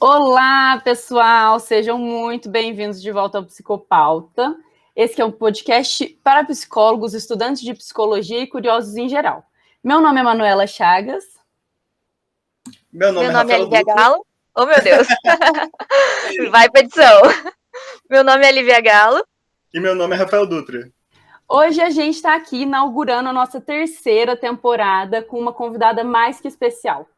Olá, pessoal! Sejam muito bem-vindos de volta ao Psicopauta. Esse que é um podcast para psicólogos, estudantes de psicologia e curiosos em geral. Meu nome é Manuela Chagas. Meu Meu nome é nome é Rafael Lívia Dutra. Galo. Oh, meu Deus. Vai pra edição. Meu nome é Lívia Galo. E meu nome é Rafael Dutra. Hoje a gente está aqui inaugurando a nossa terceira temporada com uma convidada mais que especial.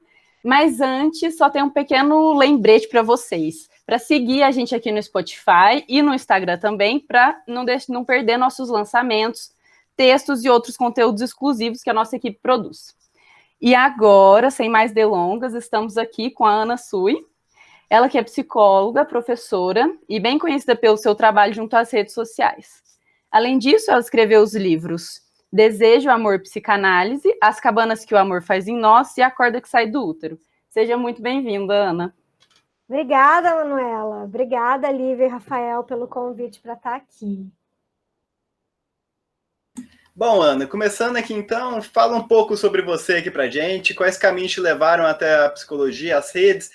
Mas antes, só tem um pequeno lembrete para vocês. Para seguir a gente aqui no Spotify e no Instagram também, para não perder nossos lançamentos, textos e outros conteúdos exclusivos que a nossa equipe produz. E agora, sem mais delongas, estamos aqui com a Ana Sui. Ela que é psicóloga, professora e bem conhecida pelo seu trabalho junto às redes sociais. Além disso, ela escreveu os livros Desejo, Amor, Psicanálise, As Cabanas que o Amor Faz em Nós e A Corda que Sai do Útero. Seja muito bem-vinda, Ana. Obrigada, Manuela. Obrigada, Lívia e Rafael, pelo convite para estar aqui. Bom, Ana, começando aqui então, fala um pouco sobre você aqui pra gente, quais caminhos te levaram até a psicologia, as redes.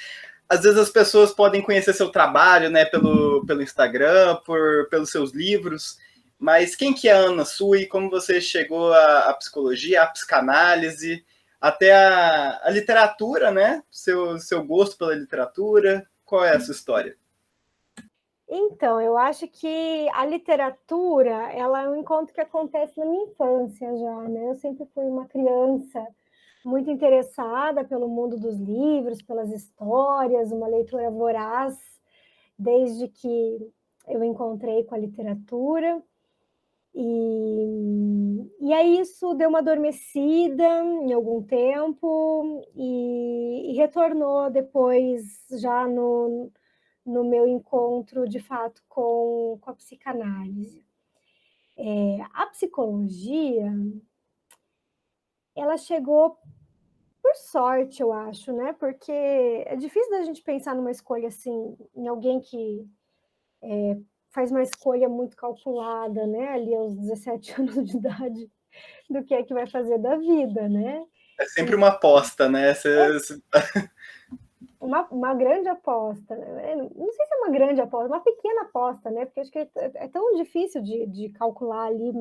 Às vezes as pessoas podem conhecer seu trabalho, né, pelo Instagram, pelos seus livros, mas quem que é a Ana Sui, como você chegou à psicologia, à psicanálise, até a literatura, né, seu gosto pela literatura, qual é a sua história? Então, eu acho que a literatura, ela é um encontro que acontece na minha infância já, né? Eu sempre fui uma criança muito interessada pelo mundo dos livros, pelas histórias, uma leitura voraz, desde que eu encontrei com a literatura. E aí isso deu uma adormecida em algum tempo e retornou depois já no meu encontro, de fato, com a psicanálise. A psicologia, ela chegou por sorte, eu acho, né? Porque é difícil da gente pensar numa escolha assim, em alguém que faz uma escolha muito calculada, né? Ali aos 17 anos de idade, do que é que vai fazer da vida, né? É sempre uma aposta, né? Uma grande aposta, né? Não sei se é uma grande aposta, uma pequena aposta, né? Porque acho que é tão difícil de calcular ali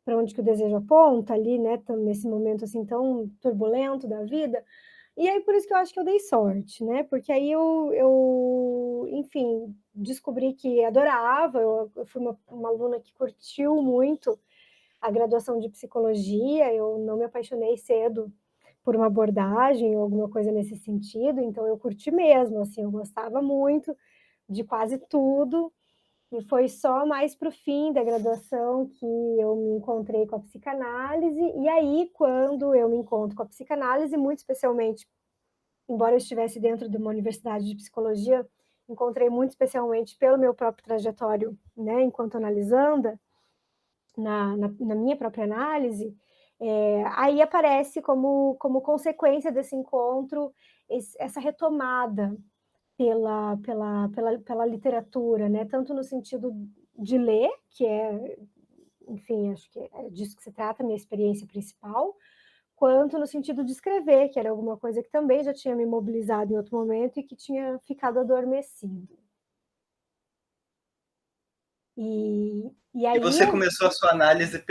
para onde que o desejo aponta ali, né? Nesse momento assim tão turbulento da vida. E aí por isso que eu acho que eu dei sorte, né? Porque aí enfim, descobri que adorava, eu fui uma aluna que curtiu muito a graduação de psicologia, eu não me apaixonei cedo por uma abordagem ou alguma coisa nesse sentido, então eu curti mesmo, assim, eu gostava muito de quase tudo, e foi só mais para o fim da graduação que eu me encontrei com a psicanálise, e aí quando eu me encontro com a psicanálise, muito especialmente, embora eu estivesse dentro de uma universidade de psicologia, encontrei muito especialmente pelo meu próprio trajetório, né, enquanto analisanda, na minha própria análise, aí aparece como consequência desse encontro essa retomada pela literatura, né? Tanto no sentido de ler, que é, enfim, acho que é disso que se trata, a minha experiência principal, quanto no sentido de escrever, que era alguma coisa que também já tinha me mobilizado em outro momento e que tinha ficado adormecido. E E aí você eu começou a sua análise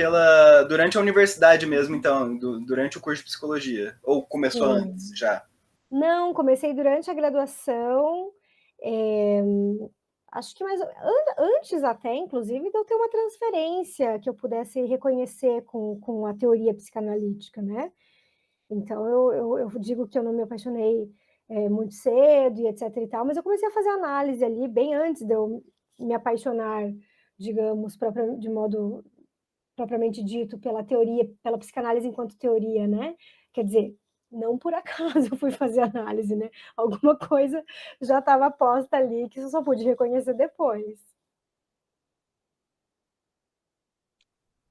durante a universidade mesmo, então, durante o curso de psicologia? Ou começou antes sim. já? Não, comecei durante a graduação, acho que antes até, inclusive, de eu ter uma transferência que eu pudesse reconhecer com a teoria psicanalítica, né? Então, eu digo que eu não me apaixonei muito cedo e etc e tal, mas eu comecei a fazer análise ali bem antes de eu me apaixonar, digamos, de modo propriamente dito, pela teoria, pela psicanálise enquanto teoria, né? Quer dizer, não por acaso eu fui fazer análise, né? Alguma coisa já estava posta ali que eu só pude reconhecer depois.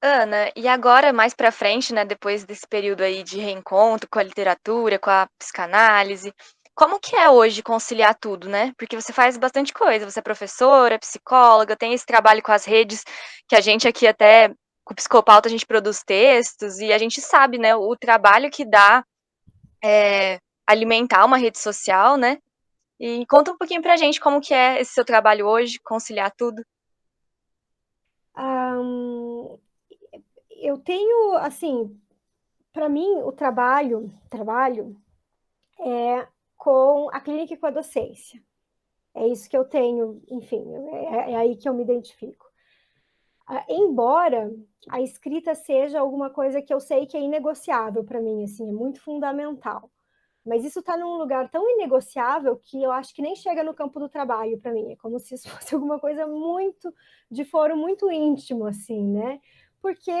Ana, e agora mais pra frente, né, depois desse período aí de reencontro com a literatura, com a psicanálise, como que é hoje conciliar tudo, né? Porque você faz bastante coisa, você é professora, psicóloga, tem esse trabalho com as redes, que a gente aqui até, com o Psicopauta, a gente produz textos, e a gente sabe, né, o trabalho que dá alimentar uma rede social, né? E conta um pouquinho pra gente como que é esse seu trabalho hoje, conciliar tudo. Eu tenho, assim, para mim, o trabalho é com a clínica e com a docência. É isso que eu tenho, enfim, é aí que eu me identifico. Embora a escrita seja alguma coisa que eu sei que é inegociável para mim, assim, é muito fundamental. Mas isso está num lugar tão inegociável que eu acho que nem chega no campo do trabalho para mim. É como se isso fosse alguma coisa muito de foro muito íntimo, assim, né? Porque,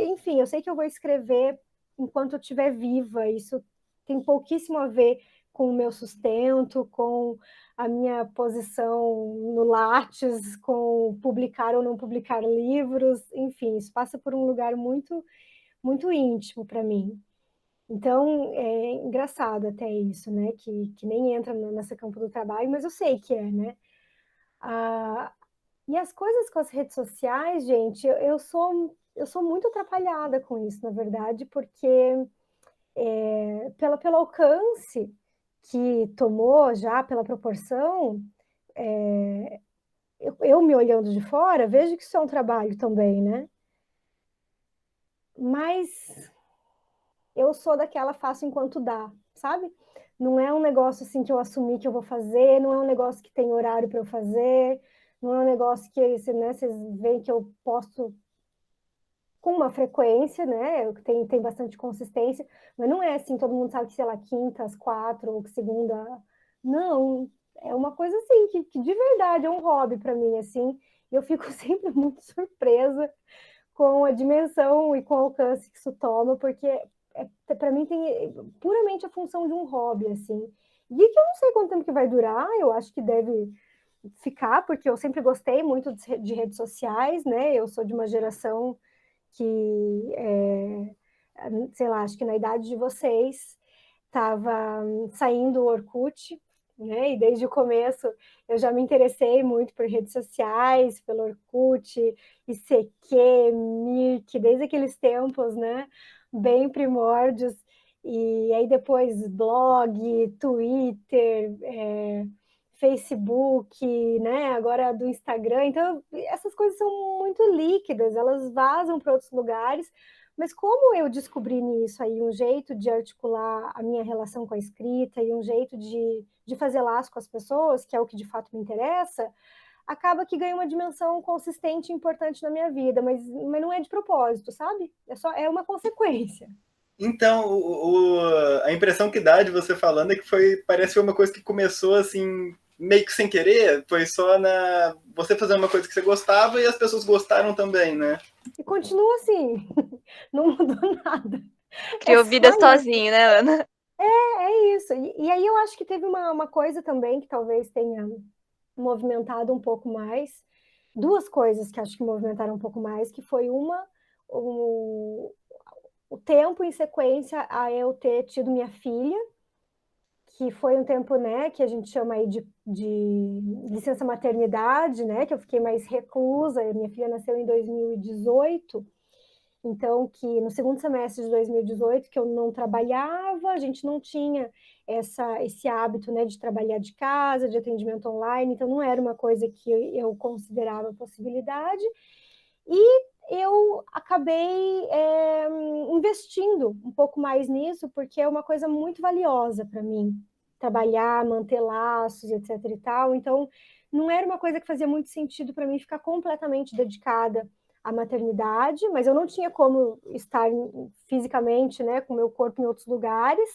enfim, eu sei que eu vou escrever enquanto eu estiver viva. Isso tem pouquíssimo a ver com o meu sustento, com a minha posição no Lattes, com publicar ou não publicar livros. Enfim, isso passa por um lugar muito, muito íntimo para mim. Então, é engraçado até isso, né? Que nem entra nessa campo do trabalho, mas eu sei que é, né? E as coisas com as redes sociais, gente, eu sou muito atrapalhada com isso, na verdade, porque pelo alcance que tomou já, pela proporção, eu me olhando de fora, vejo que isso é um trabalho também, né? Mas eu sou daquela faço enquanto dá, sabe? Não é um negócio assim que eu assumi que eu vou fazer, não é um negócio que tem horário para eu fazer, não é um negócio que, né, vocês veem que eu posto com uma frequência, né? Tem bastante consistência, mas não é assim, todo mundo sabe que, sei lá, quinta às 4 ou que segunda. Não, é uma coisa assim que de verdade é um hobby para mim, assim. E eu fico sempre muito surpresa com a dimensão e com o alcance que isso toma, porque para mim tem puramente a função de um hobby, assim. E que eu não sei quanto tempo que vai durar, eu acho que deve ficar, porque eu sempre gostei muito de redes sociais, né? Eu sou de uma geração que, sei lá, acho que na idade de vocês estava saindo o Orkut, né? E desde o começo eu já me interessei muito por redes sociais, pelo Orkut, ICQ, Mirk, desde aqueles tempos, né? Bem primórdios. E aí depois blog, Twitter, Facebook, né? Agora do Instagram. Então, essas coisas são muito líquidas, elas vazam para outros lugares. Mas como eu descobri nisso aí um jeito de articular a minha relação com a escrita e um jeito de fazer laço com as pessoas, que é o que de fato me interessa, acaba que ganha uma dimensão consistente e importante na minha vida, mas não é de propósito, sabe? É uma consequência. Então, a impressão que dá de você falando é que parece uma coisa que começou assim, meio que sem querer, foi só você fazer uma coisa que você gostava e as pessoas gostaram também, né? E continua assim, não mudou nada. Criou vida sozinho, né, Ana? É isso. E aí eu acho que teve uma coisa também que talvez tenha movimentado um pouco mais, duas coisas que acho que movimentaram um pouco mais, que foi o tempo em sequência a eu ter tido minha filha, que foi um tempo, né, que a gente chama aí de licença maternidade, né, que eu fiquei mais reclusa. Minha filha nasceu em 2018, então que no segundo semestre de 2018 que eu não trabalhava, a gente não tinha esse hábito, né, de trabalhar de casa, de atendimento online, então não era uma coisa que eu considerava possibilidade. E eu acabei investindo um pouco mais nisso, porque é uma coisa muito valiosa para mim, trabalhar, manter laços, etc e tal. Então, não era uma coisa que fazia muito sentido para mim ficar completamente dedicada à maternidade, mas eu não tinha como estar fisicamente, né, com o meu corpo em outros lugares.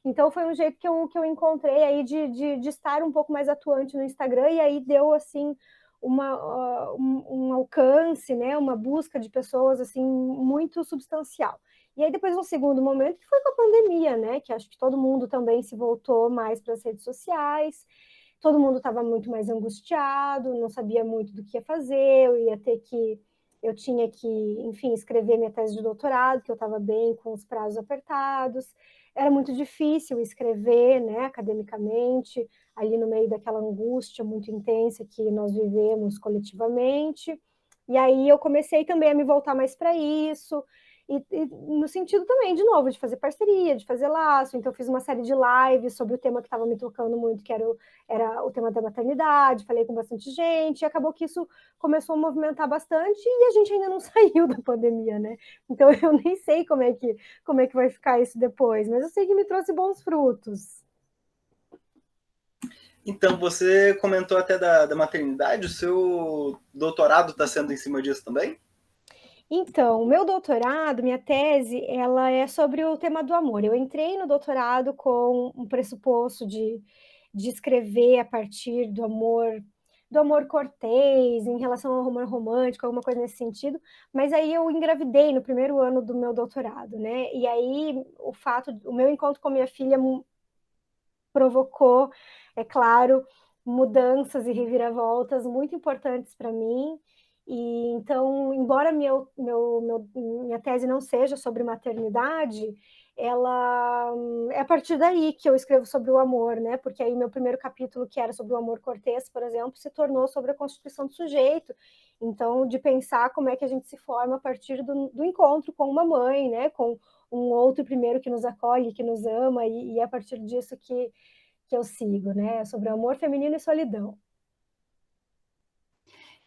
Então, foi um jeito que eu encontrei aí de estar um pouco mais atuante no Instagram, e aí deu, assim, um alcance, né, uma busca de pessoas assim muito substancial. E aí depois um segundo momento que foi com a pandemia, né, que acho que todo mundo também se voltou mais para as redes sociais, todo mundo estava muito mais angustiado, não sabia muito do que ia fazer, eu tinha que, enfim, escrever minha tese de doutorado, que eu estava bem com os prazos apertados, era muito difícil escrever, né, academicamente, ali no meio daquela angústia muito intensa que nós vivemos coletivamente. E aí eu comecei também a me voltar mais para isso. e no sentido também, de novo, de fazer parceria, de fazer laço. Então, eu fiz uma série de lives sobre o tema que estava me tocando muito, que era o tema da maternidade, falei com bastante gente, e acabou que isso começou a movimentar bastante, e a gente ainda não saiu da pandemia, né? Então, eu nem sei como é que vai ficar isso depois, mas eu sei que me trouxe bons frutos. Então, você comentou até da maternidade, o seu doutorado está sendo em cima disso também? Então, o meu doutorado, minha tese, ela é sobre o tema do amor. Eu entrei no doutorado com um pressuposto de escrever a partir do amor cortês, em relação ao amor romântico, alguma coisa nesse sentido, mas aí eu engravidei no primeiro ano do meu doutorado, né? E aí o meu encontro com minha filha provocou, é claro, mudanças e reviravoltas muito importantes para mim. E então, embora minha tese não seja sobre maternidade, ela é a partir daí que eu escrevo sobre o amor, né? Porque aí meu primeiro capítulo, que era sobre o amor cortês, por exemplo, se tornou sobre a constituição do sujeito. Então, de pensar como é que a gente se forma a partir do encontro com uma mãe, né? Com um outro primeiro que nos acolhe, que nos ama, e é a partir disso que eu sigo, né? Sobre o amor feminino e solidão.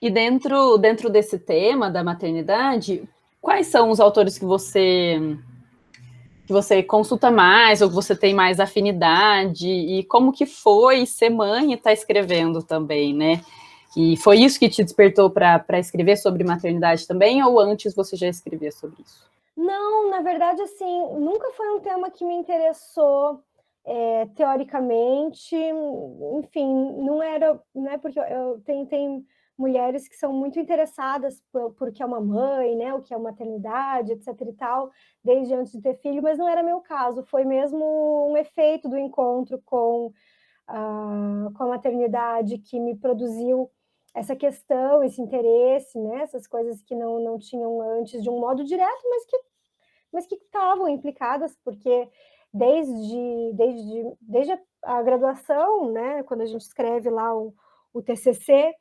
E dentro desse tema da maternidade, quais são os autores que você consulta mais, ou que você tem mais afinidade, e como que foi ser mãe e estar escrevendo também, né? E foi isso que te despertou para escrever sobre maternidade também, ou antes você já escrevia sobre isso? Não, na verdade, assim, nunca foi um tema que me interessou teoricamente, enfim, não era, né, porque tem mulheres que são muito interessadas por que é uma mãe, né, o que é uma maternidade, etc e tal, desde antes de ter filho, mas não era meu caso, foi mesmo um efeito do encontro com a maternidade que me produziu essa questão, esse interesse, né, essas coisas que não tinham antes de um modo direto, mas que estavam implicadas, porque desde a graduação, né, quando a gente escreve lá o TCC,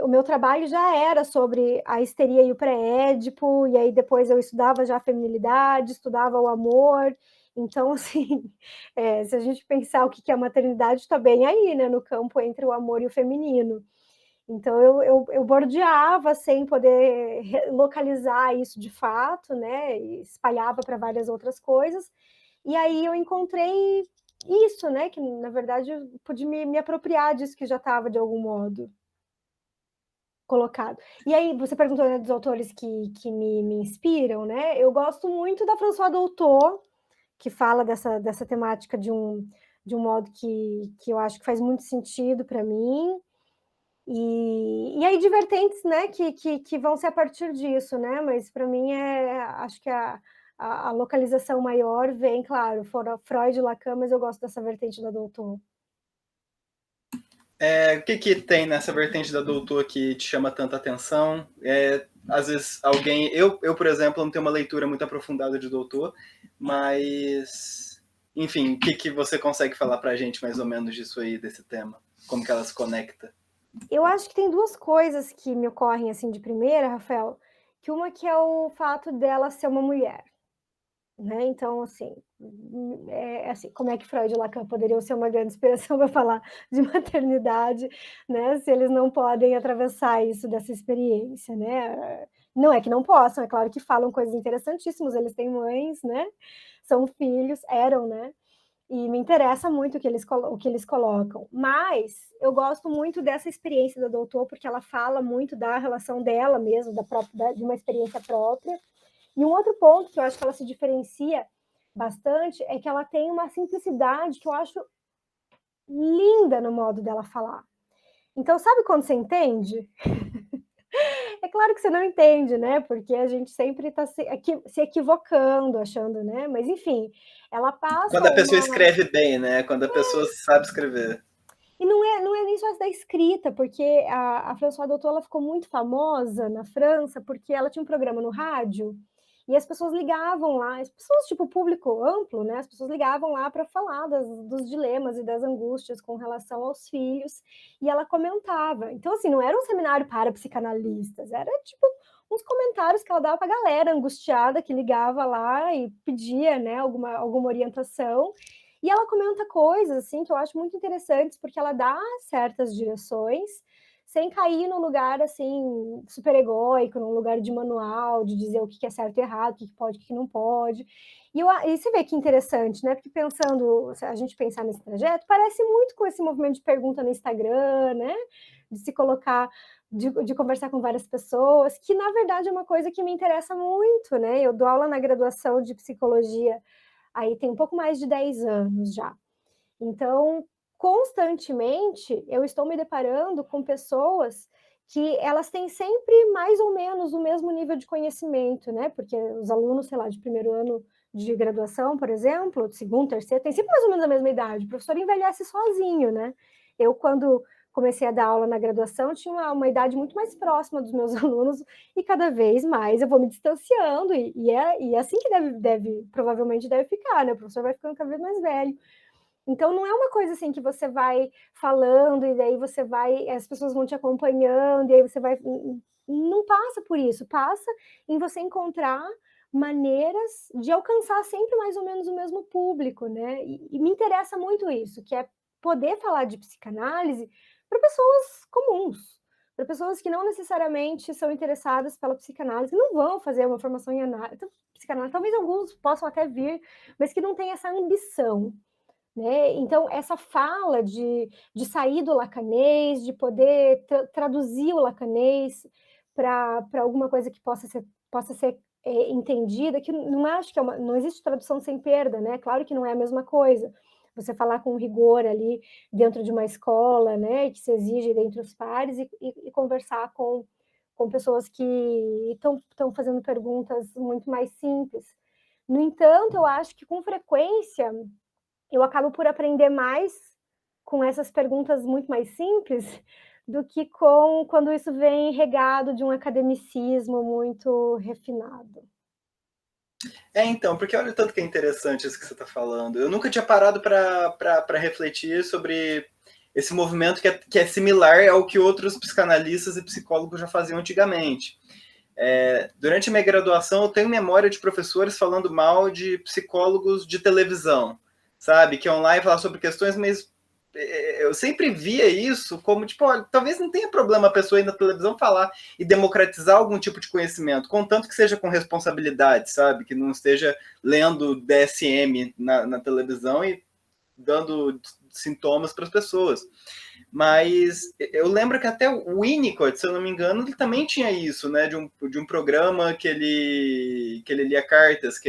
o meu trabalho já era sobre a histeria e o pré-édipo, e aí depois eu estudava já a feminilidade, estudava o amor. Então, assim, se a gente pensar o que é a maternidade, está bem aí, né, no campo entre o amor e o feminino. Então, eu bordeava sem poder localizar isso de fato, né? E espalhava para várias outras coisas. E aí eu encontrei isso, né? Que, na verdade, eu pude me apropriar disso que já estava, de algum modo, colocado. E aí, você perguntou, né, dos autores que me inspiram, né? Eu gosto muito da Françoise Dolto, que fala dessa temática de um modo que eu acho que faz muito sentido para mim. E aí de vertentes, né, que vão ser a partir disso, né? Mas para mim acho que a localização maior vem, claro, fora Freud e Lacan, mas eu gosto dessa vertente da Doutor. O que tem nessa vertente da Doutor que te chama tanta atenção? Às vezes eu, por exemplo, não tenho uma leitura muito aprofundada de Doutor, mas, enfim, o que você consegue falar pra gente mais ou menos disso aí, desse tema? Como que ela se conecta? Eu acho que tem duas coisas que me ocorrem assim de primeira, Rafael, que uma que é o fato dela ser uma mulher, né? Então, assim, assim, como é que Freud e Lacan poderiam ser uma grande inspiração para falar de maternidade, né? Se eles não podem atravessar isso dessa experiência, né? Não é que não possam, é claro que falam coisas interessantíssimas, eles têm mães, né? São filhos, eram, né? E me interessa muito o que eles colocam. Mas eu gosto muito dessa experiência da Doutor, porque ela fala muito da relação dela mesmo, de uma experiência própria. E um outro ponto que eu acho que ela se diferencia bastante é que ela tem uma simplicidade que eu acho linda no modo dela falar. Então, sabe quando você entende? É claro que você não entende, né? Porque a gente sempre está se equivocando, achando, né? Mas, enfim, ela passa Quando a pessoa escreve bem, né? Quando a pessoa sabe escrever. E não é nem só da escrita, porque a Françoise Dolto ela ficou muito famosa na França porque ela tinha um programa no rádio E as pessoas ligavam lá, as pessoas, tipo, público amplo, né? As pessoas ligavam lá para falar dos dilemas e das angústias com relação aos filhos, e ela comentava. Então, assim, não era um seminário para psicanalistas, era, tipo, uns comentários que ela dava para a galera angustiada que ligava lá e pedia, né, alguma orientação. E ela comenta coisas, assim, que eu acho muito interessantes, porque ela dá certas direções, sem cair no lugar, assim, super egóico, num lugar de manual, de dizer o que é certo e errado, o que pode, o que não pode. E você vê que interessante, né? Porque pensando, se a gente pensar nesse trajeto, parece muito com esse movimento de pergunta no Instagram, né? De se colocar, de conversar com várias pessoas, que na verdade é uma coisa que me interessa muito, né? Eu dou aula na graduação de psicologia, aí tem um pouco mais de 10 anos já. Então, constantemente, eu estou me deparando com pessoas que elas têm sempre mais ou menos o mesmo nível de conhecimento, né? Porque os alunos, sei lá, de primeiro ano de graduação, por exemplo, de segundo, terceiro, tem sempre mais ou menos a mesma idade. O professor envelhece sozinho, né? Eu, quando comecei a dar aula na graduação, tinha uma idade muito mais próxima dos meus alunos, e cada vez mais eu vou me distanciando, e é assim que provavelmente deve ficar, né? O professor vai ficando cada vez mais velho. Então, não é uma coisa assim que você vai falando e daí as pessoas vão te acompanhando, e aí você vai. Não passa por isso, passa em você encontrar maneiras de alcançar sempre mais ou menos o mesmo público, né? E me interessa muito isso, que é poder falar de psicanálise para pessoas comuns, para pessoas que não necessariamente são interessadas pela psicanálise, que não vão fazer uma formação em psicanálise, talvez alguns possam até vir, mas que não têm essa ambição. Né? Então, essa fala de sair do lacanês, de poder traduzir o lacanês para alguma coisa que possa ser entendida, que não acho que não existe tradução sem perda, né? Claro que não é a mesma coisa. Você falar com rigor ali dentro de uma escola, né, que se exige dentre os pares, e conversar com pessoas que estão fazendo perguntas muito mais simples. No entanto, eu acho que com frequência eu acabo por aprender mais com essas perguntas muito mais simples do que quando isso vem regado de um academicismo muito refinado. Então, porque olha o tanto que é interessante isso que você está falando. Eu nunca tinha parado para refletir sobre esse movimento que é similar ao que outros psicanalistas e psicólogos já faziam antigamente. Durante a minha graduação, eu tenho memória de professores falando mal de psicólogos de televisão, sabe? Que iam lá e falar sobre questões, mas eu sempre via isso como, tipo, olha, talvez não tenha problema a pessoa ir na televisão falar e democratizar algum tipo de conhecimento, contanto que seja com responsabilidade, sabe? Que não esteja lendo DSM na televisão e dando sintomas para as pessoas. Mas eu lembro que até o Winnicott, se eu não me engano, ele também tinha isso, né? De um programa que ele lia cartas,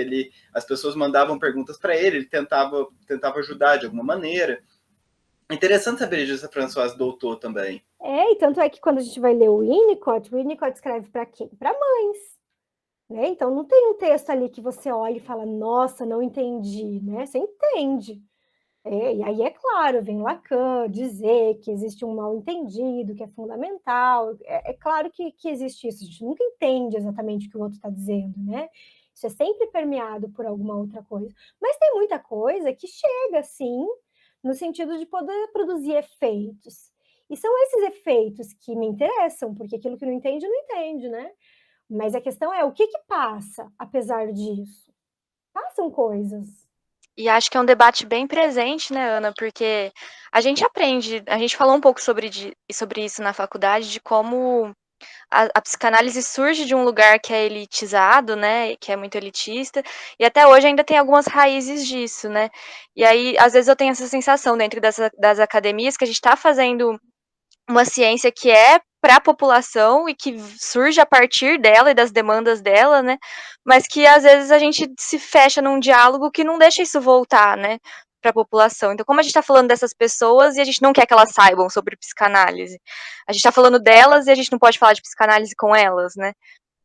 as pessoas mandavam perguntas para ele tentava ajudar de alguma maneira. Interessante saber disso, a Françoise doutor também. E tanto é que quando a gente vai ler o Winnicott escreve para quem? Para mães. Né? Então, não tem um texto ali que você olha e fala, nossa, não entendi, né? Você entende. E aí, é claro, vem Lacan dizer que existe um mal-entendido, que é fundamental. É claro que existe isso, a gente nunca entende exatamente o que o outro está dizendo, né? Isso é sempre permeado por alguma outra coisa. Mas tem muita coisa que chega, sim, no sentido de poder produzir efeitos. E são esses efeitos que me interessam, porque aquilo que não entende, né? Mas a questão é, o que passa, apesar disso? Passam coisas. E acho que é um debate bem presente, né, Ana? Porque a gente falou um pouco sobre isso na faculdade, de como a psicanálise surge de um lugar que é elitizado, né, que é muito elitista, e até hoje ainda tem algumas raízes disso, né? E aí, às vezes eu tenho essa sensação dentro das academias que a gente está fazendo uma ciência que é para a população e que surge a partir dela e das demandas dela, né? Mas que às vezes a gente se fecha num diálogo que não deixa isso voltar, né, para a população. Então, como a gente está falando dessas pessoas e a gente não quer que elas saibam sobre psicanálise, a gente está falando delas e a gente não pode falar de psicanálise com elas, né?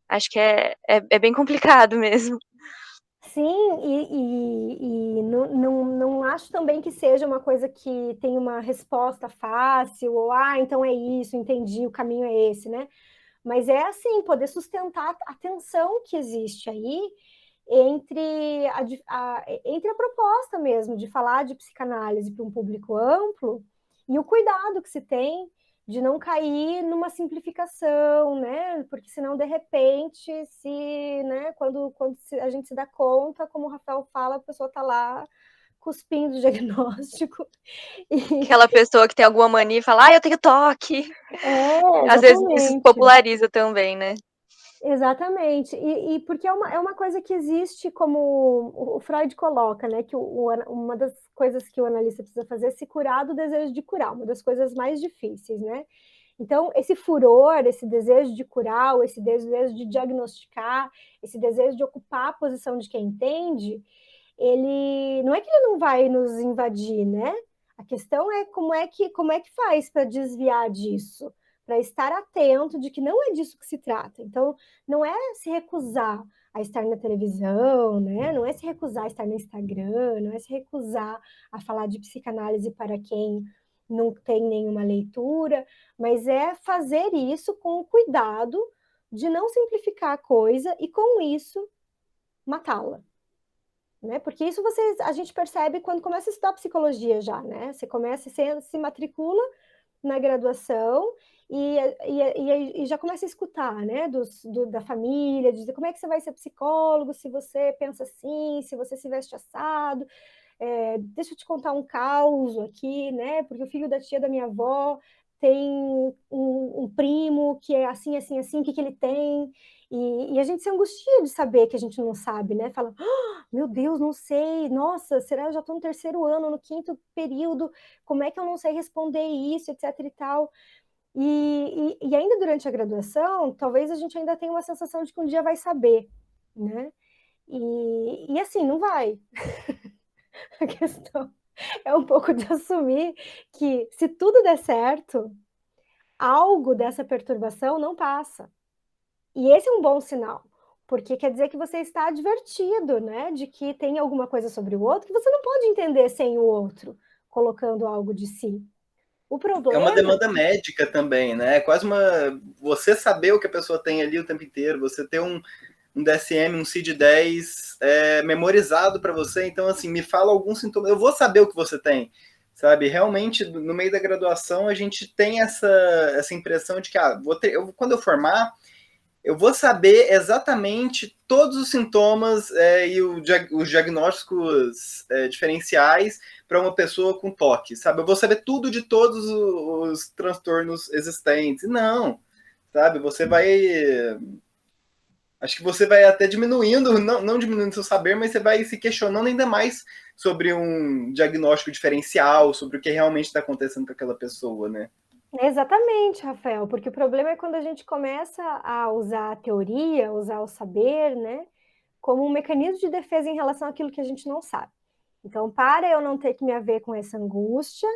Acho que é bem complicado mesmo. Sim, e não acho também que seja uma coisa que tem uma resposta fácil, ou então é isso, entendi, o caminho é esse, né? Mas é assim, poder sustentar a tensão que existe aí entre a proposta mesmo de falar de psicanálise para um público amplo e o cuidado que se tem de não cair numa simplificação, né? Porque senão, de repente, né, quando a gente se dá conta, como o Rafael fala, a pessoa está lá cuspindo o diagnóstico. Aquela pessoa que tem alguma mania e fala, eu tenho toque. Às vezes isso se populariza também, né? Exatamente, e porque é uma coisa que existe, como o Freud coloca, né, que uma das coisas que o analista precisa fazer é se curar do desejo de curar, uma das coisas mais difíceis, né? Então, esse furor, esse desejo de curar, esse desejo de diagnosticar, esse desejo de ocupar a posição de quem entende, ele não é que ele não vai nos invadir, né? A questão é como é que faz para desviar disso, para estar atento de que não é disso que se trata. Então, não é se recusar a estar na televisão, né? Não é se recusar a estar no Instagram, não é se recusar a falar de psicanálise para quem não tem nenhuma leitura, mas é fazer isso com o cuidado de não simplificar a coisa e, com isso, matá-la. Né? Porque isso a gente percebe quando começa a estudar psicologia já, né? Você começa, se matricula na graduação e já começa a escutar, né? Da família, dizer como é que você vai ser psicólogo, se você pensa assim, se você se veste assado. Deixa eu te contar um caos aqui, né? Porque o filho da tia da minha avó tem um primo que é assim, assim, assim, o que ele tem? E a gente se angustia de saber que a gente não sabe, né? Fala, meu Deus, não sei, nossa, será que eu já estou no 3º ano, no 5º período, como é que eu não sei responder isso, etc e tal. E ainda durante a graduação, talvez a gente ainda tenha uma sensação de que um dia vai saber, né? E assim, não vai. A questão é um pouco de assumir que, se tudo der certo, algo dessa perturbação não passa. E esse é um bom sinal, porque quer dizer que você está advertido, né, de que tem alguma coisa sobre o outro que você não pode entender sem o outro, colocando algo de si. O problema... É uma demanda médica também, né? É quase você saber o que a pessoa tem ali o tempo inteiro, você ter um DSM, um CID-10 memorizado para você, então, assim, me fala algum sintoma, eu vou saber o que você tem, sabe? Realmente, no meio da graduação, a gente tem essa impressão de que, quando eu formar, eu vou saber exatamente todos os sintomas e os diagnósticos diferenciais para uma pessoa com toque, sabe? Eu vou saber tudo de todos os transtornos existentes. Não, sabe? Acho que você vai até diminuindo, não diminuindo seu saber, mas você vai se questionando ainda mais sobre um diagnóstico diferencial, sobre o que realmente está acontecendo com aquela pessoa, né? Exatamente, Rafael, porque o problema é quando a gente começa a usar a teoria, usar o saber, né, como um mecanismo de defesa em relação àquilo que a gente não sabe. Então, para eu não ter que me haver com essa angústia,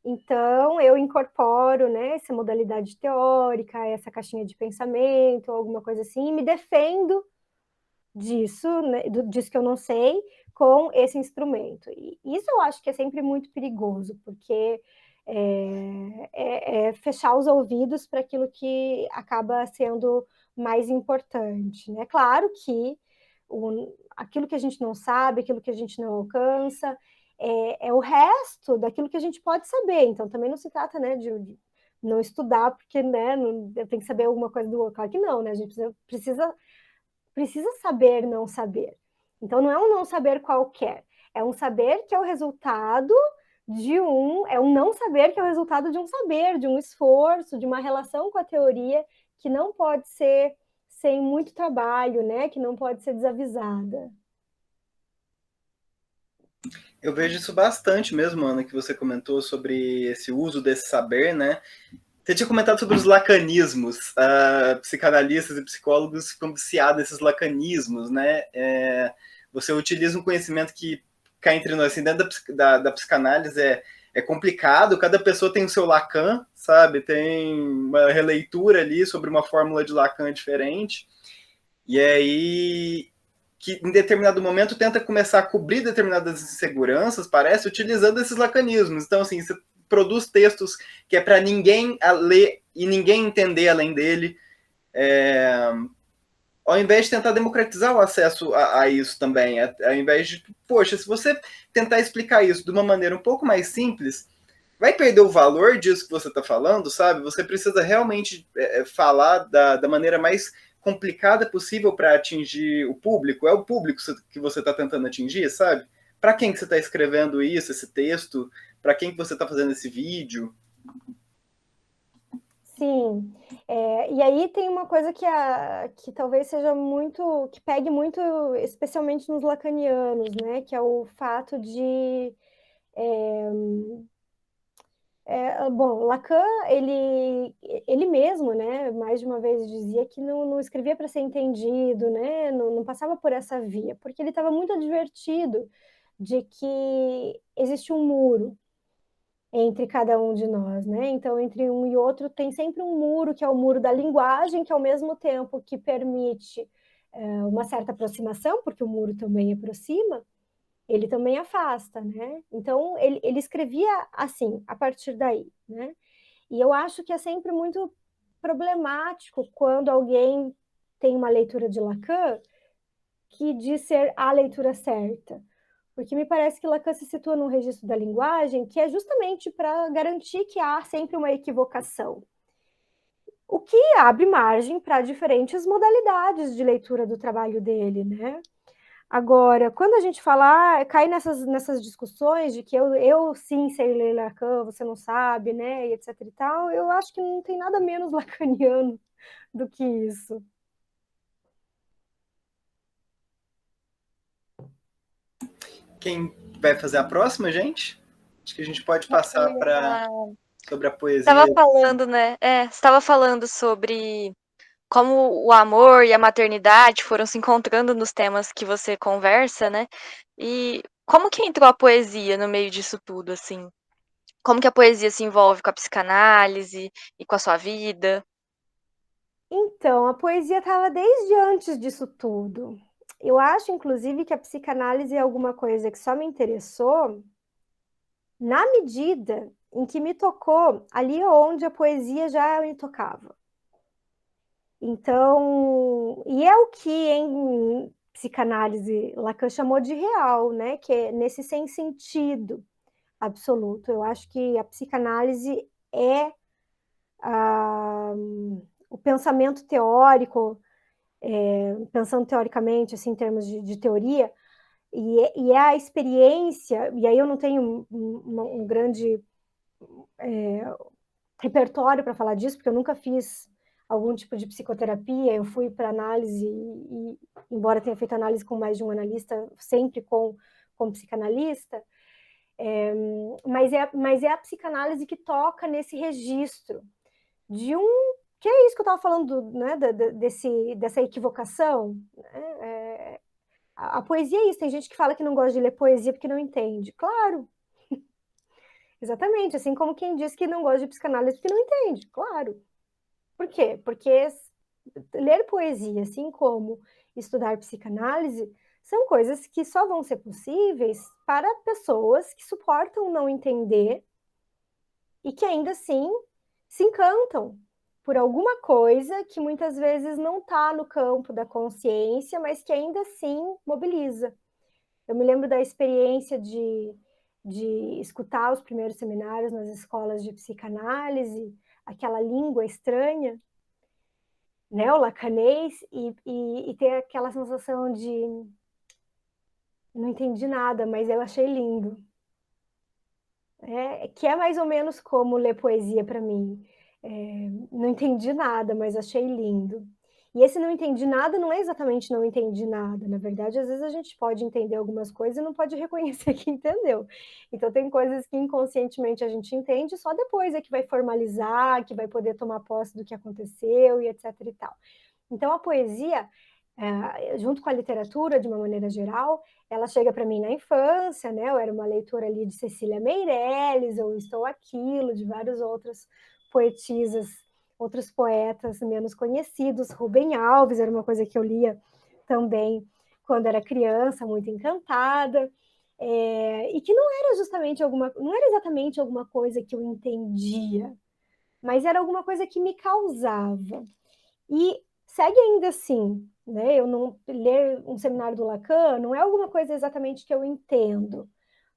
então eu incorporo, né, essa modalidade teórica, essa caixinha de pensamento, alguma coisa assim, e me defendo disso, né, disso que eu não sei, com esse instrumento. E isso eu acho que é sempre muito perigoso, porque fechar os ouvidos para aquilo que acaba sendo mais importante, né? Claro que aquilo que a gente não sabe, aquilo que a gente não alcança, é o resto daquilo que a gente pode saber. Então, também não se trata, né, de não estudar, porque, né, eu tenho que saber alguma coisa do outro. Claro que não, né? A gente precisa saber não saber. Então, não é um não saber qualquer, é um saber que é o resultado é um não saber que é o resultado de um saber, de um esforço, de uma relação com a teoria que não pode ser sem muito trabalho, né? Que não pode ser desavisada. Eu vejo isso bastante mesmo, Ana, que você comentou sobre esse uso desse saber, né? Você tinha comentado sobre os lacanismos. Psicanalistas e psicólogos ficam viciados nesses lacanismos, né? Você utiliza um conhecimento que, cá entre nós, assim, dentro da psicanálise é complicado, cada pessoa tem o seu Lacan, sabe? Tem uma releitura ali sobre uma fórmula de Lacan diferente, e aí que em determinado momento tenta começar a cobrir determinadas inseguranças, parece, utilizando esses lacanismos. Então, assim, você produz textos que é para ninguém ler e ninguém entender além dele, ao invés de tentar democratizar o acesso a isso também, ao invés de, poxa, se você tentar explicar isso de uma maneira um pouco mais simples, vai perder o valor disso que você está falando, sabe? Você precisa realmente falar da maneira mais complicada possível para atingir o público. É o público que você está tentando atingir, sabe? Para quem que você está escrevendo isso, esse texto? Para quem que você está fazendo esse vídeo? Sim, e aí tem uma coisa que talvez seja muito, que pegue muito, especialmente nos lacanianos, né? Que é o fato de bom, Lacan, ele mesmo, né, mais de uma vez dizia que não escrevia para ser entendido, né, não passava por essa via, porque ele estava muito advertido de que existe um muro entre cada um de nós, né? Então, entre um e outro tem sempre um muro, que é o muro da linguagem, que ao mesmo tempo que permite uma certa aproximação, porque o muro também aproxima, ele também afasta, né? Então, ele escrevia assim, a partir daí, né? E eu acho que é sempre muito problemático quando alguém tem uma leitura de Lacan que diz ser a leitura certa. Porque me parece que Lacan se situa num registro da linguagem que é justamente para garantir que há sempre uma equivocação. O que abre margem para diferentes modalidades de leitura do trabalho dele, né? Agora, quando a gente fala, cai nessas discussões de que eu sim sei ler Lacan, você não sabe, né, e etc e tal, eu acho que não tem nada menos lacaniano do que isso. Quem vai fazer a próxima, gente? Acho que a gente pode passar para sobre a poesia. Estava falando, né? Estava falando sobre como o amor e a maternidade foram se encontrando nos temas que você conversa, né? E como que entrou a poesia no meio disso tudo, assim? Como que a poesia se envolve com a psicanálise e com a sua vida? Então, a poesia estava desde antes disso tudo. Eu acho, inclusive, que a psicanálise é alguma coisa que só me interessou na medida em que me tocou ali onde a poesia já me tocava. Então, e é o que em psicanálise Lacan chamou de real, né? Que é nesse sem sentido absoluto. Eu acho que a psicanálise é o pensamento teórico, pensando teoricamente, assim, em termos de teoria, e é a experiência, e aí eu não tenho um grande repertório para falar disso, porque eu nunca fiz algum tipo de psicoterapia, eu fui para análise e, embora tenha feito análise com mais de um analista, sempre com psicanalista, mas é a psicanálise que toca nesse registro de que é isso que eu estava falando, né, dessa equivocação, né? A poesia é isso, tem gente que fala que não gosta de ler poesia porque não entende. Claro, exatamente, assim como quem diz que não gosta de psicanálise porque não entende, claro. Por quê? Porque ler poesia, assim como estudar psicanálise, são coisas que só vão ser possíveis para pessoas que suportam não entender e que ainda assim se encantam por alguma coisa que muitas vezes não está no campo da consciência, mas que ainda assim mobiliza. Eu me lembro da experiência de escutar os primeiros seminários nas escolas de psicanálise, aquela língua estranha, né, o lacanês, e ter aquela sensação de não entendi nada, mas eu achei lindo. Que é mais ou menos como ler poesia para mim. Não entendi nada, mas achei lindo. E esse não entendi nada não é exatamente não entendi nada. Na verdade, às vezes a gente pode entender algumas coisas e não pode reconhecer que entendeu. Então, tem coisas que inconscientemente a gente entende, só depois é que vai formalizar, que vai poder tomar posse do que aconteceu e etc e tal. Então, a poesia, junto com a literatura, de uma maneira geral, ela chega para mim na infância, né? Eu era uma leitora ali de Cecília Meirelles, ou Estou Aquilo, de vários outros poetisas, outros poetas menos conhecidos. Rubem Alves era uma coisa que eu lia também quando era criança, muito encantada, e que não era exatamente alguma coisa que eu entendia, mas era alguma coisa que me causava. E segue ainda assim, né? Eu não ler um seminário do Lacan não é alguma coisa exatamente que eu entendo,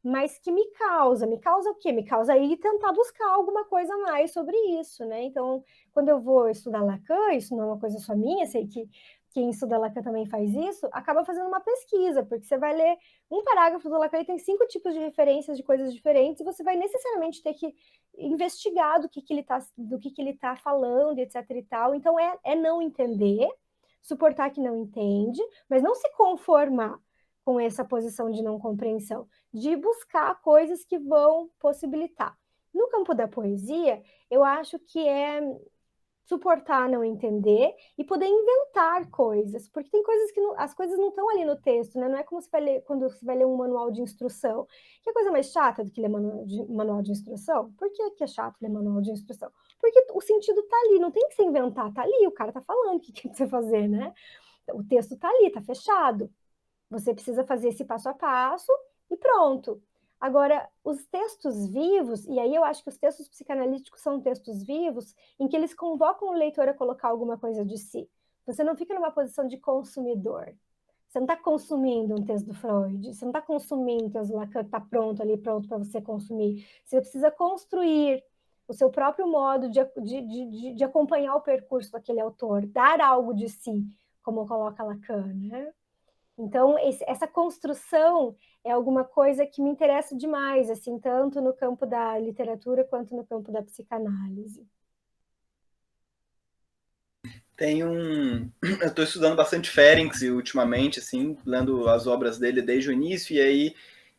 mas que me causa o quê? Me causa ir tentar buscar alguma coisa a mais sobre isso, né? Então, quando eu vou estudar Lacan, isso não é uma coisa só minha, sei que quem estuda Lacan também faz isso, acaba fazendo uma pesquisa, porque você vai ler um parágrafo do Lacan e tem 5 tipos de referências de coisas diferentes, e você vai necessariamente ter que investigar do que ele tá falando, etc e tal. Então, é não entender, suportar que não entende, mas não se conformar com essa posição de não compreensão, de buscar coisas que vão possibilitar. No campo da poesia, eu acho que é suportar não entender e poder inventar coisas, porque tem coisas que as coisas não estão ali no texto, né? Não é como você vai ler, quando você vai ler um manual de instrução, que é coisa mais chata do que ler manual de instrução. Por que é chato ler manual de instrução? Porque o sentido tá ali, não tem que se inventar, tá ali, o cara tá falando o que tem que você fazer, né? O texto tá ali, tá fechado. Você precisa fazer esse passo a passo e pronto. Agora, os textos vivos, e aí eu acho que os textos psicanalíticos são textos vivos, em que eles convocam o leitor a colocar alguma coisa de si. Você não fica numa posição de consumidor. Você não está consumindo um texto do Freud, você não está consumindo um texto do Lacan que está pronto ali, pronto para você consumir. Você precisa construir o seu próprio modo de acompanhar o percurso daquele autor, dar algo de si, como coloca Lacan, né? Então, essa construção é alguma coisa que me interessa demais, assim, tanto no campo da literatura quanto no campo da psicanálise. Tem um. Eu estou estudando bastante Ferenczi ultimamente, assim, lendo as obras dele desde o início, e aí,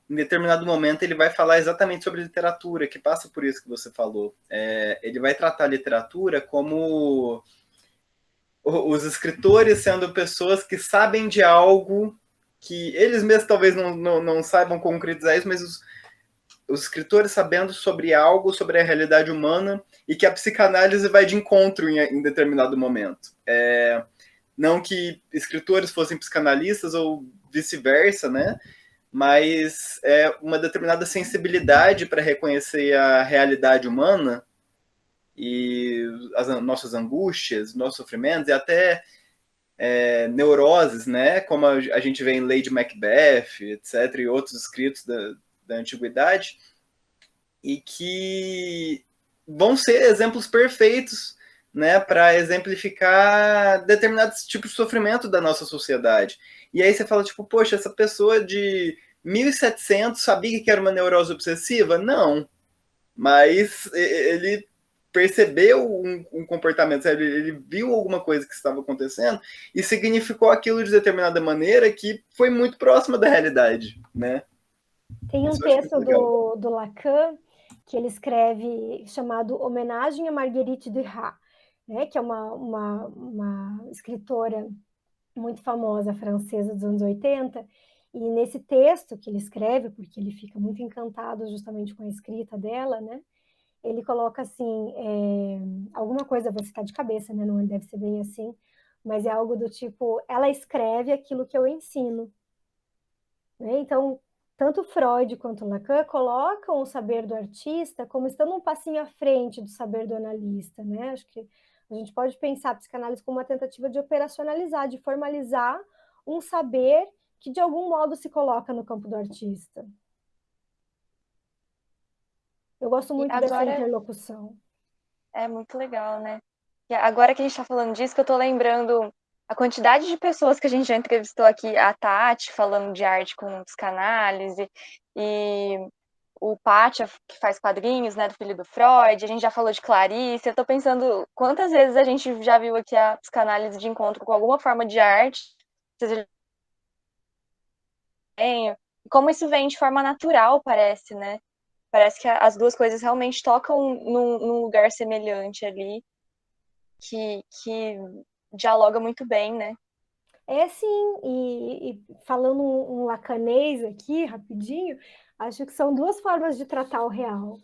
em determinado momento, ele vai falar exatamente sobre literatura, que passa por isso que você falou. Ele vai tratar a literatura como os escritores sendo pessoas que sabem de algo que eles mesmos talvez não saibam concretizar isso, mas os escritores sabendo sobre algo, sobre a realidade humana, e que a psicanálise vai de encontro em determinado momento. Não que escritores fossem psicanalistas ou vice-versa, né? Mas é uma determinada sensibilidade para reconhecer a realidade humana e as nossas angústias, nossos sofrimentos e até neuroses, né? Como a gente vê em Lady Macbeth, etc., e outros escritos da antiguidade, e que vão ser exemplos perfeitos, né, para exemplificar determinados tipos de sofrimento da nossa sociedade. E aí você fala, tipo, poxa, essa pessoa de 1700 sabia que era uma neurose obsessiva? Não, mas ele percebeu um comportamento, ele viu alguma coisa que estava acontecendo e significou aquilo de determinada maneira que foi muito próxima da realidade, né? Tem um Isso eu acho muito texto legal. do Lacan que ele escreve chamado Homenagem a Marguerite Duras, né, que é uma escritora muito famosa francesa dos anos 80, e nesse texto que ele escreve, porque ele fica muito encantado justamente com a escrita dela, né, ele coloca assim, alguma coisa, vou citar de cabeça, né, não deve ser bem assim, mas é algo do tipo, ela escreve aquilo que eu ensino, né? Então, tanto Freud quanto Lacan colocam o saber do artista como estando um passinho à frente do saber do analista, né? Acho que a gente pode pensar a psicanálise como uma tentativa de operacionalizar, de formalizar um saber que de algum modo se coloca no campo do artista. Eu gosto E muito dessa agora interlocução. é muito legal, né? E agora que a gente tá falando disso, que eu tô lembrando a quantidade de pessoas que a gente já entrevistou aqui, a Tati falando de arte com psicanálise, e o Pátia, que faz quadrinhos, né, do filho do Freud, a gente já falou de Clarice, eu tô pensando quantas vezes a gente já viu aqui a psicanálise de encontro com alguma forma de arte, seja desenho, e como isso vem de forma natural, parece, né? Parece que as duas coisas realmente tocam num lugar semelhante ali, que dialoga muito bem, né? É sim, e falando um lacanês aqui, rapidinho, acho que são duas formas de tratar o real,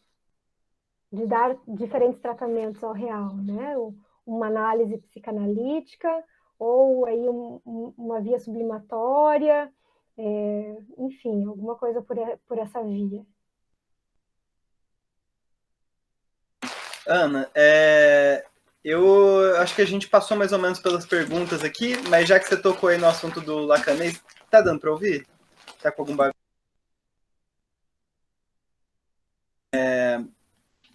de dar diferentes tratamentos ao real, né? Uma análise psicanalítica ou aí uma via sublimatória, enfim, alguma coisa por essa via. Ana, Eu acho que a gente passou mais ou menos pelas perguntas aqui, mas já que você tocou aí no assunto do Lacanês, tá dando para ouvir? Tá com algum barulho?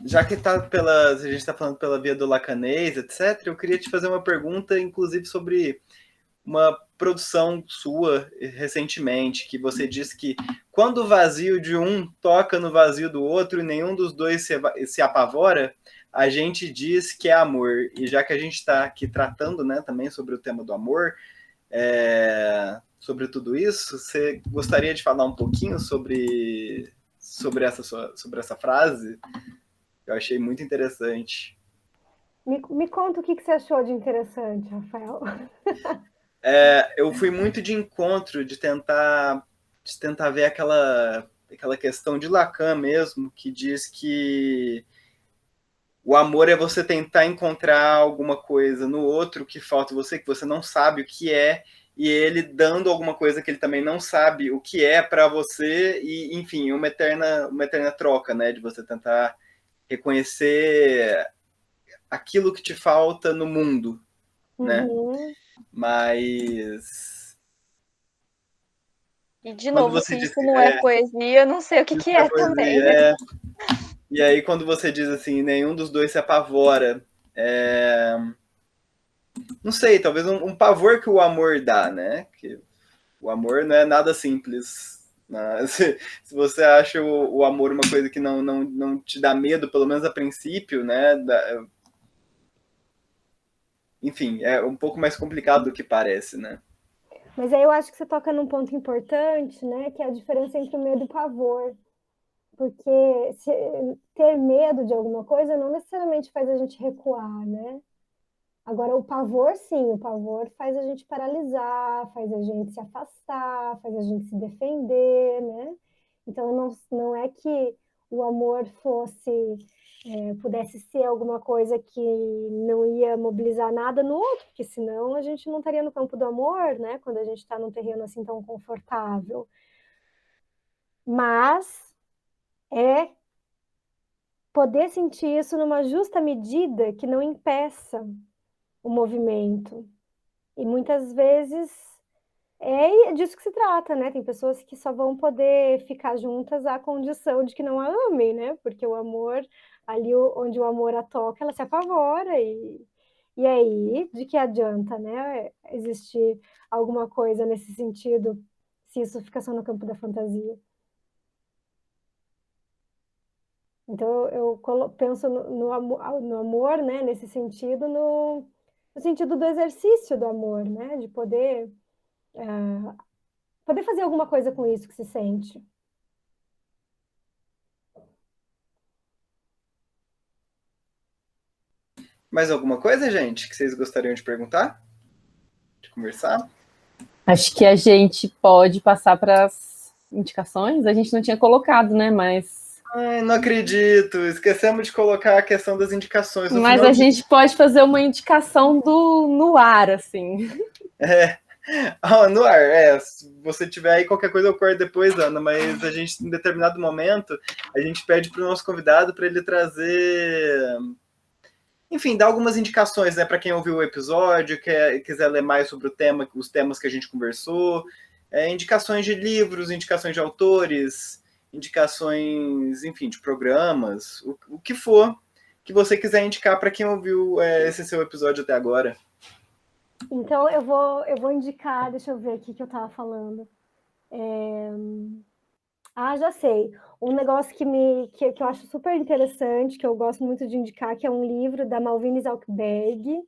Já que a gente está falando pela via do Lacanês, etc., eu queria te fazer uma pergunta, inclusive, sobre uma produção sua recentemente, que você disse que quando o vazio de um toca no vazio do outro e nenhum dos dois se apavora, a gente diz que é amor. E já que a gente está aqui tratando, né, também sobre o tema do amor, sobre tudo isso, você gostaria de falar um pouquinho sobre essa frase? Eu achei muito interessante. Me conta o que você achou de interessante, Rafael. Eu fui muito de encontro, de tentar ver aquela questão de Lacan mesmo, que diz que o amor é você tentar encontrar alguma coisa no outro que falta você, que você não sabe o que é, e ele dando alguma coisa que ele também não sabe o que é para você, e enfim, uma eterna troca, né, de você tentar reconhecer aquilo que te falta no mundo, né? Uhum. Mas E, de quando novo, você se diz isso não é poesia, eu não sei o que é também, né? poesia, e aí quando você diz assim, nenhum dos dois se apavora, não sei, talvez um pavor que o amor dá, né? Que o amor não é nada simples. Né? Se você acha o amor uma coisa que não te dá medo, pelo menos a princípio, né? Enfim, é um pouco mais complicado do que parece, né? Mas aí eu acho que você toca num ponto importante, né? Que é a diferença entre o medo e o pavor. Porque ter medo de alguma coisa não necessariamente faz a gente recuar, né? Agora, o pavor, sim, o pavor faz a gente paralisar, faz a gente se afastar, faz a gente se defender, né? Então, não é que o amor pudesse ser alguma coisa que não ia mobilizar nada no outro, porque senão a gente não estaria no campo do amor, né? Quando a gente está num terreno assim tão confortável. Mas é poder sentir isso numa justa medida que não impeça o movimento. E muitas vezes é disso que se trata, né? Tem pessoas que só vão poder ficar juntas à condição de que não a amem, né? Porque o amor, ali onde o amor a toca, ela se apavora. E aí, de que adianta, né? Existir alguma coisa nesse sentido, se isso fica só no campo da fantasia. Então, eu penso no amor, né? Nesse sentido, no sentido do exercício do amor, né? De poder fazer alguma coisa com isso que se sente. Mais alguma coisa, gente, que vocês gostariam de perguntar? De conversar? Acho que a gente pode passar para as indicações. A gente não tinha colocado, né? Ai, não acredito. Esquecemos de colocar a questão das indicações. Mas a gente pode fazer uma indicação no ar, assim. No ar, se você tiver aí qualquer coisa eu corto depois, Ana, mas a gente, em determinado momento, a gente pede para o nosso convidado para ele trazer, enfim, dar algumas indicações, né, para quem ouviu o episódio, quiser ler mais sobre o tema, os temas que a gente conversou, indicações de livros, indicações de autores, indicações, enfim, de programas, o que for que você quiser indicar para quem ouviu esse seu episódio até agora. Então, eu vou indicar, deixa eu ver aqui o que eu estava falando. Já sei. Um negócio que eu acho super interessante, que eu gosto muito de indicar, que é um livro da Malvine Zalcberg,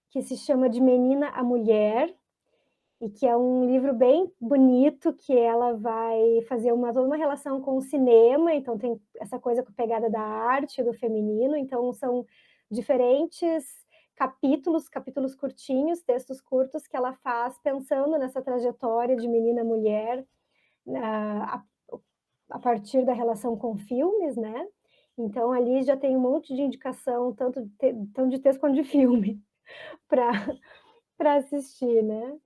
que se chama De Menina a Mulher, e que é um livro bem bonito, que ela vai fazer toda uma relação com o cinema, então tem essa coisa com a pegada da arte, do feminino, então são diferentes capítulos curtinhos, textos curtos, que ela faz pensando nessa trajetória de menina a mulher, a partir da relação com filmes, né? Então ali já tem um monte de indicação, tanto de texto quanto de filme, para assistir, né?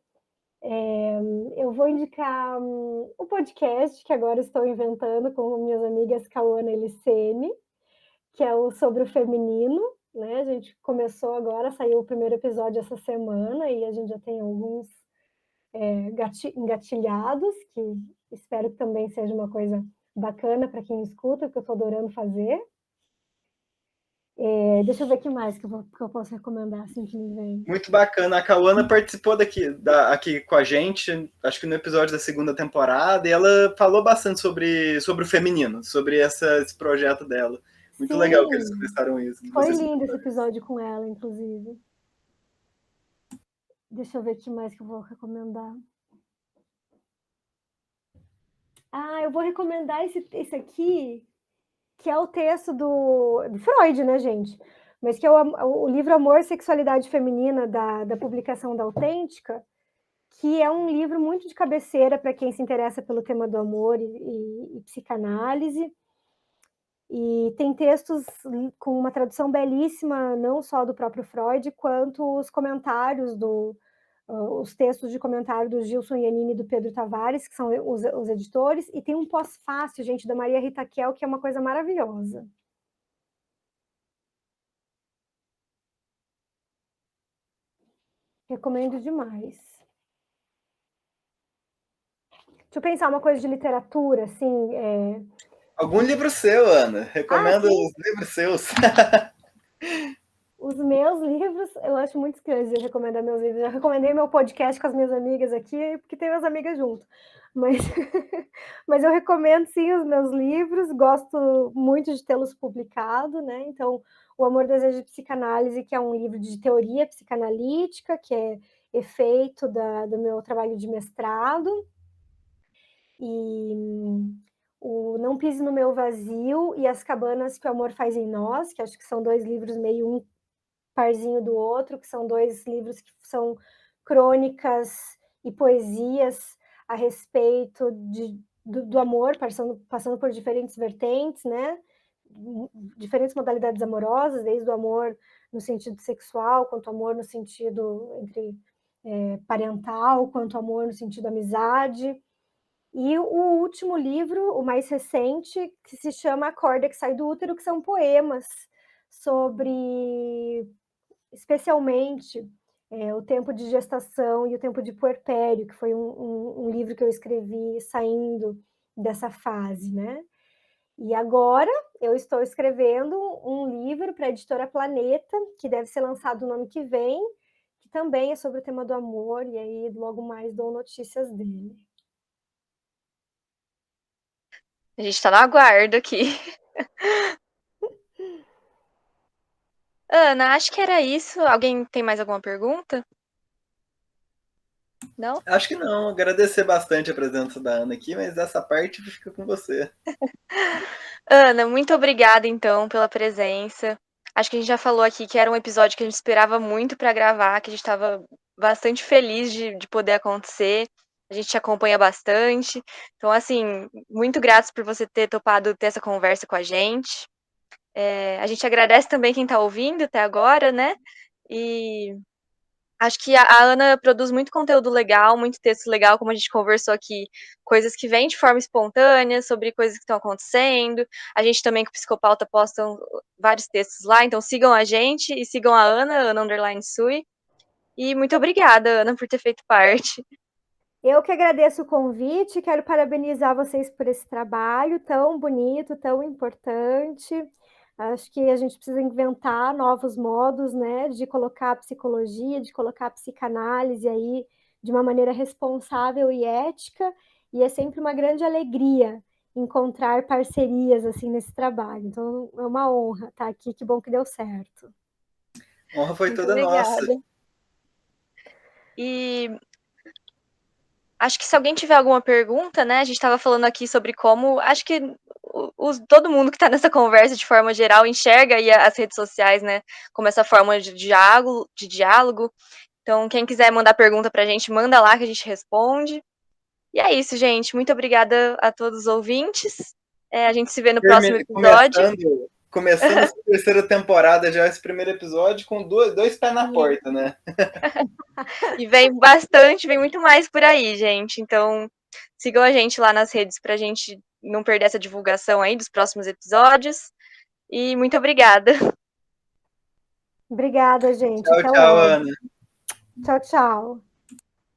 Eu vou indicar o podcast que agora estou inventando com minhas amigas Cauana e Licene, que é o sobre o feminino, né? A gente começou agora, saiu o primeiro episódio essa semana e a gente já tem alguns engatilhados, que espero que também seja uma coisa bacana para quem escuta, que eu estou adorando fazer. Deixa eu ver o que mais que eu posso recomendar assim que me vem. Muito bacana. A Cauana participou aqui com a gente, acho que no episódio da segunda temporada, e ela falou bastante sobre o feminino, sobre esse projeto dela. Muito legal que eles começaram isso. Foi lindo esse episódio com ela, inclusive. Deixa eu ver o que mais que eu vou recomendar. Eu vou recomendar esse aqui, que é o texto do Freud, né, gente? Mas que é o livro Amor, Sexualidade Feminina, da publicação da Autêntica, que é um livro muito de cabeceira para quem se interessa pelo tema do amor e psicanálise. E tem textos com uma tradução belíssima, não só do próprio Freud, quanto os comentários os textos de comentário do Gilson Iannini e do Pedro Tavares, que são os editores, e tem um pós-fácil, gente, da Maria Rita Kel, que é uma coisa maravilhosa. Recomendo demais. Deixa eu pensar uma coisa de literatura, assim. Algum livro seu, Ana? Recomendo os livros seus. Os meus livros, eu acho muito esquisito recomendar meus livros. Eu recomendei meu podcast com as minhas amigas aqui, porque tem minhas amigas junto. Mas eu recomendo, sim, os meus livros. Gosto muito de tê-los publicado, né? Então, O Amor, Desejo e Psicanálise, que é um livro de teoria psicanalítica, que é efeito do meu trabalho de mestrado. E o Não Pise no Meu Vazio e As Cabanas que o Amor Faz em Nós, que acho que são 2 livros meio um parzinho do outro, que são 2 livros que são crônicas e poesias a respeito do amor, passando por diferentes vertentes, né? Diferentes modalidades amorosas, desde o amor no sentido sexual, quanto amor no sentido entre parental, quanto amor no sentido amizade. E o último livro, o mais recente, que se chama A Corda que Sai do Útero, que são poemas sobre, especialmente, o tempo de gestação e o tempo de puerpério, que foi um livro que eu escrevi saindo dessa fase, né? E agora eu estou escrevendo um livro para a editora Planeta, que deve ser lançado no ano que vem, que também é sobre o tema do amor, e aí logo mais dou notícias dele. A gente tá no aguardo aqui. Ana, acho que era isso. Alguém tem mais alguma pergunta? Não? Acho que não. Agradecer bastante a presença da Ana aqui, mas essa parte fica com você. Ana, muito obrigada, então, pela presença. Acho que a gente já falou aqui que era um episódio que a gente esperava muito para gravar, que a gente estava bastante feliz de poder acontecer. A gente te acompanha bastante. Então, assim, muito gratos por você ter topado ter essa conversa com a gente. A gente agradece também quem está ouvindo até agora, né? E acho que a Ana produz muito conteúdo legal, muito texto legal, como a gente conversou aqui, coisas que vêm de forma espontânea, sobre coisas que estão acontecendo. A gente também, com o Psicopauta, postam vários textos lá, então sigam a gente e sigam a Ana_Sui. E muito obrigada, Ana, por ter feito parte. Eu que agradeço o convite, quero parabenizar vocês por esse trabalho tão bonito, tão importante. Acho que a gente precisa inventar novos modos, né, de colocar a psicologia, de colocar a psicanálise aí de uma maneira responsável e ética, e é sempre uma grande alegria encontrar parcerias assim nesse trabalho. Então é uma honra estar aqui, que bom que deu certo. A honra foi Muito toda obrigada. nossa. E acho que se alguém tiver alguma pergunta, né? A gente estava falando aqui sobre como. Acho que todo mundo que está nessa conversa, de forma geral, enxerga aí as redes sociais, né? Como essa forma de diálogo. Então, quem quiser mandar pergunta pra gente, manda lá que a gente responde. E é isso, gente. Muito obrigada a todos os ouvintes. A gente se vê no próximo episódio. Começando essa terceira temporada, já esse primeiro episódio, com dois pés na porta, né? E vem muito mais por aí, gente. Então, sigam a gente lá nas redes pra gente não perder essa divulgação aí dos próximos episódios. E muito obrigada. Obrigada, gente. Tchau, Até tchau, logo. Ana. Tchau, tchau.